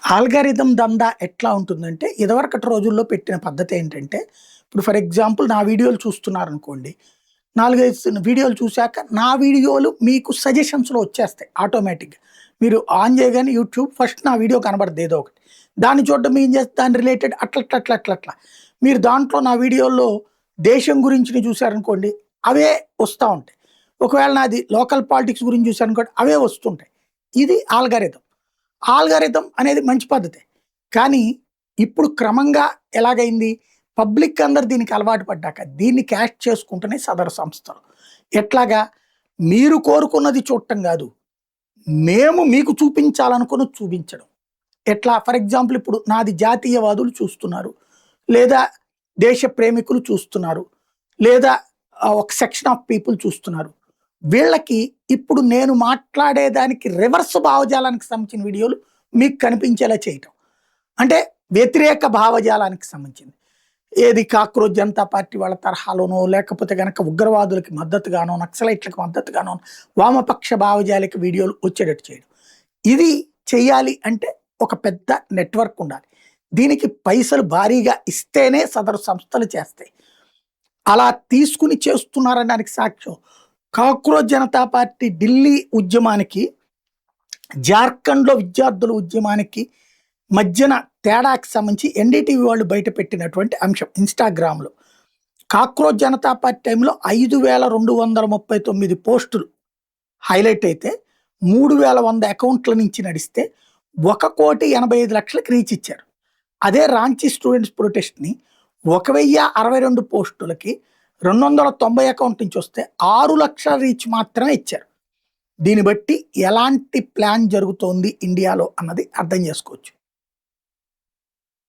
Algorithm దందా ఎట్లా ఉంటుందంటే, ఇదివరకటి రోజుల్లో పెట్టిన పద్ధతి ఏంటంటే, ఇప్పుడు ఫర్ ఎగ్జాంపుల్ నా వీడియోలు చూస్తున్నారనుకోండి. 4, 5 వీడియోలు చూసాక నా వీడియోలు మీకు సజెషన్స్‌లో వచ్చేస్తాయి ఆటోమేటిక్‌గా. మీరు ఆన్ చేయగానే యూట్యూబ్ ఫస్ట్ నా వీడియో కనబడుద్ది ఏదో ఒకటి. దాన్ని చూడడం ఏం చేస్తే దాని రిలేటెడ్ అట్లా. మీరు దాంట్లో నా వీడియోల్లో దేశం గురించిని చూసారనుకోండి, అవే వస్తా ఉంటాయి. ఒకవేళ నాది లోకల్ పాలిటిక్స్ గురించి చూసారనుకోండి, అవే వస్తుంటాయి. ఇది ఆల్గారిథం. ఆల్గారిథం అనేది మంచి పద్ధతే. కానీ ఇప్పుడు క్రమంగా ఎలాగైంది? పబ్లిక్ అందరూ దీనికి అలవాటు పడ్డాక దీన్ని క్యాష్ చేసుకుంటున్నాయి సదరు సంస్థలు. ఎట్లాగా? మీరు కోరుకున్నది చూడటం గాదు. మేము మీకు చూపించాలనుకున్నది చూపించడం. ఎట్లా? ఫర్ ఎగ్జాంపుల్ ఇప్పుడు నాది జాతీయవాదులు చూస్తున్నారు. లేదా దేశ ప్రేమికులు చూస్తున్నారు. లేదా ఒక సెక్షన్ ఆఫ్ పీపుల్ చూస్తున్నారు. వీళ్ళకి ఇప్పుడు నేను మాట్లాడేదానికి రివర్స్ భావజాలానికి సంబంధించిన వీడియోలు మీకు కనిపించేలా చేయటం. అంటే వ్యతిరేక భావజాలానికి సంబంధించింది. ఏది కాక్రోచ్ జనతా పార్టీ వాళ్ళ తరహాలోనో, లేకపోతే గనక ఉగ్రవాదులకి మద్దతుగానో, నక్సలైట్లకు మద్దతుగానో, వామపక్ష భావజాలిక వీడియోలు వచ్చేటట్టు చేయడం. ఇది చెయ్యాలి అంటే ఒక పెద్ద నెట్వర్క్ ఉండాలి. దీనికి పైసలు భారీగా ఇస్తేనే సదరు సంస్థలు చేస్తాయి. అలా తీసుకుని చేస్తున్నారనడానికి సాక్ష్యం కాక్రోచ్ జనతా పార్టీ ఢిల్లీ ఉద్యమానికి, జార్ఖండ్‌లో విద్యార్థుల ఉద్యమానికి మధ్యన తేడాకి సంబంధించి ఎన్‌డీటీవీ వాళ్ళు బయట పెట్టినటువంటి అంశం ఇన్‌స్టాగ్రామ్‌లో. కాక్రోచ్ జనతా పార్టీ టైంలో 5239 పోస్టులు హైలైట్ అయితే 3100 అకౌంట్ల నుంచి నడిస్తే 1,85,00,000కి రీచ్ ఇచ్చారు. అదే రాంచీ స్టూడెంట్స్ ప్రొటెస్ట్‌ని 1062 పోస్టులకి 290 అకౌంట్ నుంచి వస్తే 6,00,000 రీచ్ మాత్రమే ఇచ్చారు. దీన్ని బట్టి ఎలాంటి ప్లాన్ జరుగుతోంది ఇండియాలో అన్నది అర్థం చేసుకోవచ్చు.